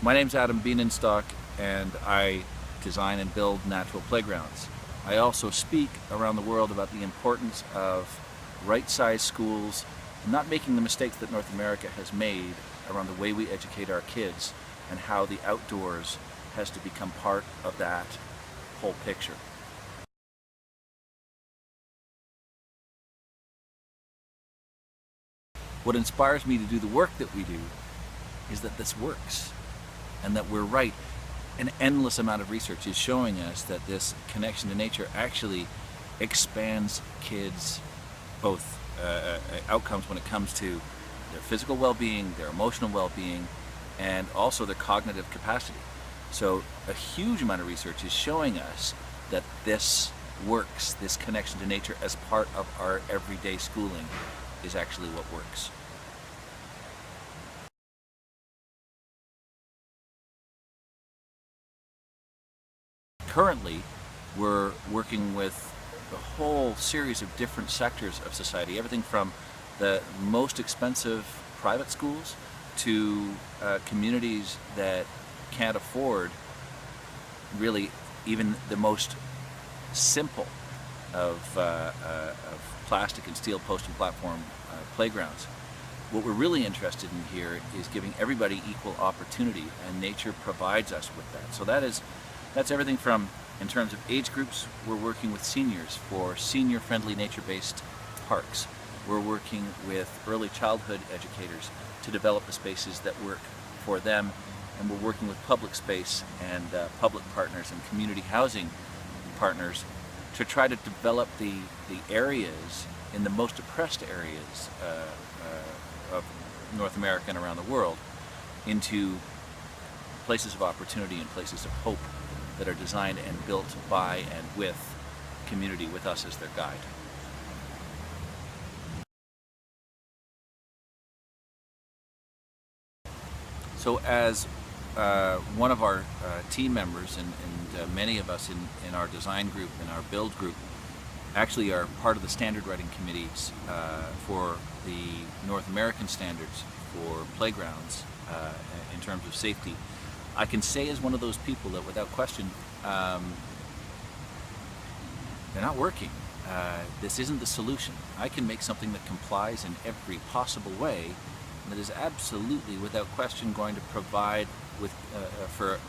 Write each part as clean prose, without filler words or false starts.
My name's Adam Bienenstock, and I design and build natural playgrounds. I also speak around the world about the importance of right-sized schools, not making the mistakes that North America has made around the way we educate our kids, and how the outdoors has to become part of that whole picture. What inspires me to do the work that we do is that this works and that we're right. An endless amount of research is showing us that this connection to nature actually expands kids' both outcomes when it comes to their physical well-being, their emotional well-being, and also their cognitive capacity. So a huge amount of research is showing us that this works, this connection to nature as part of our everyday schooling is actually what works. Currently, we're working with a whole series of different sectors of society, everything from the most expensive private schools to communities that can't afford really even the most simple of plastic and steel post and platform playgrounds. What we're really interested in here is giving everybody equal opportunity, and nature provides us with that. So that's everything from, in terms of age groups, we're working with seniors for senior-friendly nature-based parks. We're working with early childhood educators to develop the spaces that work for them, and we're working with public space and public partners and community housing partners to try to develop the areas in the most oppressed areas of North America and around the world into places of opportunity and places of hope that are designed and built by and with community, with us as their guide. So as one of our team members and many of us in our design group and our build group actually are part of the standard writing committees for the North American standards for playgrounds in terms of safety. I can say as one of those people that without question, they're not working. This isn't the solution. I can make something that complies in every possible way that is absolutely without question going to provide with for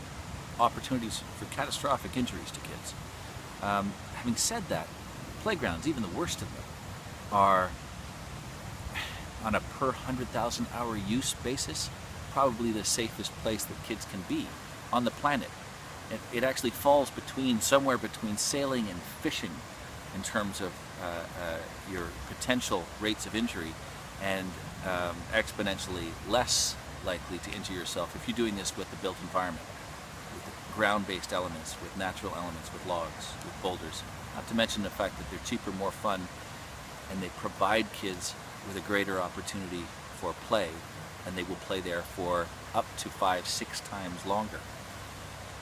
opportunities for catastrophic injuries to kids. Having said that, playgrounds, even the worst of them, are on a per 100,000 hour use basis probably the safest place that kids can be on the planet. It actually falls somewhere between sailing and fishing in terms of your potential rates of injury, and exponentially less likely to injure yourself if you're doing this with the built environment, with ground-based elements, with natural elements, with logs, with boulders. Not to mention the fact that they're cheaper, more fun, and they provide kids with a greater opportunity for play, and they will play there for up to 5-6 times longer.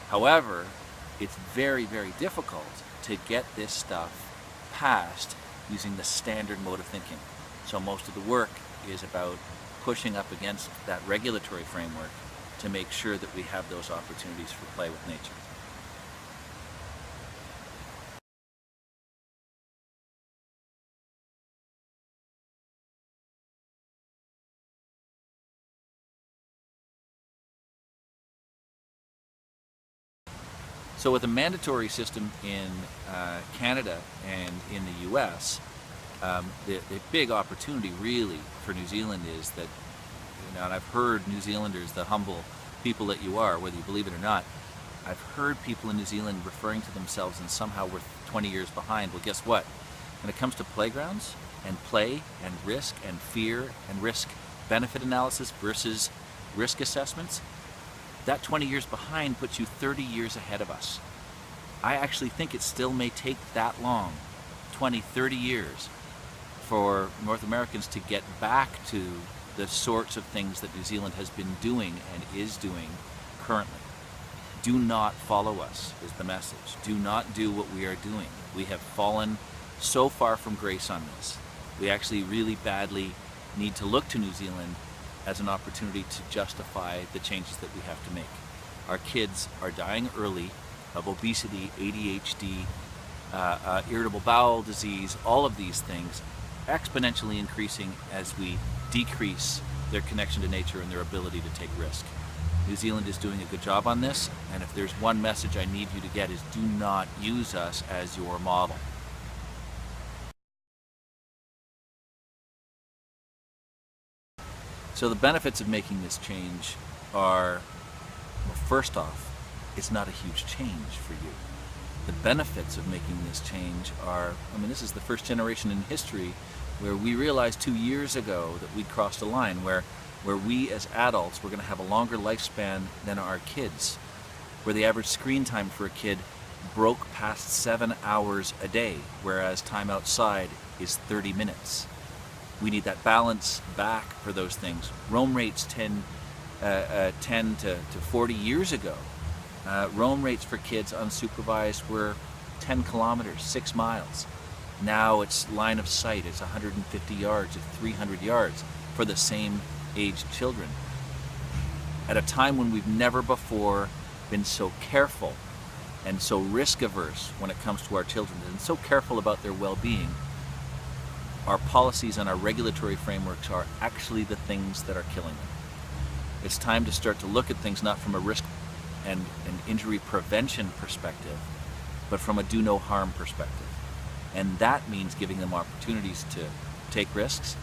However, it's very, very difficult to get this stuff passed using the standard mode of thinking. So most of the work is about pushing up against that regulatory framework to make sure that we have those opportunities for play with nature. So with a mandatory system in Canada and in the US, the big opportunity really for New Zealand is that, and I've heard New Zealanders, the humble people that you are, whether you believe it or not, I've heard people in New Zealand referring to themselves and somehow we're 20 years behind. Well, guess what? When it comes to playgrounds and play and risk and fear and risk benefit analysis versus risk assessments, that 20 years behind puts you 30 years ahead of us. I actually think it still may take that long, 20, 30 years, for North Americans to get back to the sorts of things that New Zealand has been doing and is doing currently. Do not follow us is the message. Do not do what we are doing. We have fallen so far from grace on this. We actually really badly need to look to New Zealand as an opportunity to justify the changes that we have to make. Our kids are dying early of obesity, ADHD, irritable bowel disease, all of these things exponentially increasing as we decrease their connection to nature and their ability to take risk. New Zealand is doing a good job on this, and if there's one message I need you to get is do not use us as your model. So the benefits of making this change are, well, first off, it's not a huge change for you. The benefits of making this change are, this is the first generation in history where we realized 2 years ago that we'd crossed a line where we as adults were going to have a longer lifespan than our kids, where the average screen time for a kid broke past 7 hours a day, whereas time outside is 30 minutes. We need that balance back for those things. Roam rates 10 to 40 years ago, roam rates for kids unsupervised were 10 kilometers, 6 miles. Now it's line of sight, it's 150 yards, it's 300 yards for the same aged children. At a time when we've never before been so careful and so risk averse when it comes to our children and so careful about their well-being, our policies and our regulatory frameworks are actually the things that are killing them. It's time to start to look at things not from a risk and an injury prevention perspective, but from a do no harm perspective. And that means giving them opportunities to take risks,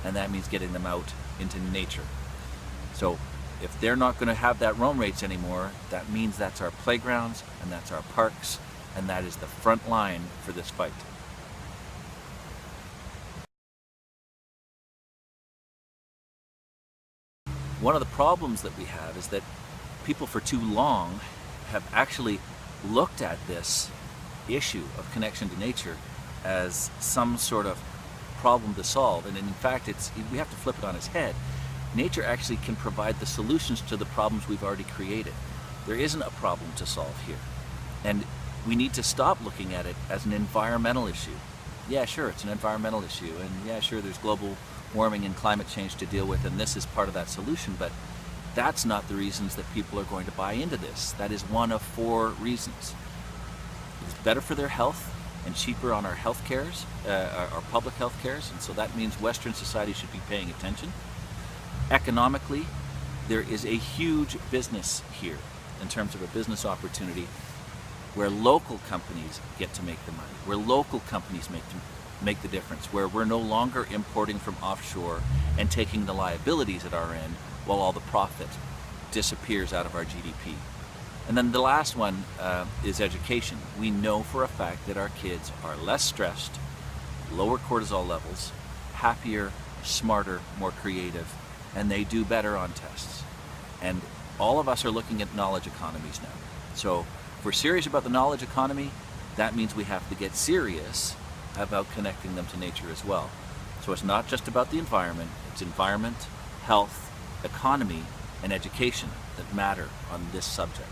and that means getting them out into nature. So if they're not going to have that roam rates anymore, that means that's our playgrounds and that's our parks, and that is the front line for this fight. One of the problems that we have is that people for too long have actually looked at this issue of connection to nature as some sort of problem to solve, and in fact we have to flip it on its head. Nature actually can provide the solutions to the problems we've already created. There isn't a problem to solve here, and we need to stop looking at it as an environmental issue. Yeah, sure, it's an environmental issue, and yeah, sure, there's global warming and climate change to deal with, and this is part of that solution, but that's not the reasons that people are going to buy into this. That is one of 4 reasons. It's better for their health and cheaper on our health cares, our public health cares, and so that means Western society should be paying attention. Economically, there is a huge business here in terms of a business opportunity where local companies get to make the money, where local companies make the difference, where we're no longer importing from offshore and taking the liabilities at our end while all the profit disappears out of our GDP. And then the last one is education. We know for a fact that our kids are less stressed, lower cortisol levels, happier, smarter, more creative, and they do better on tests. And all of us are looking at knowledge economies now. So if we're serious about the knowledge economy, that means we have to get serious about connecting them to nature as well. So it's not just about the environment, it's environment, health, economy, and education that matter on this subject.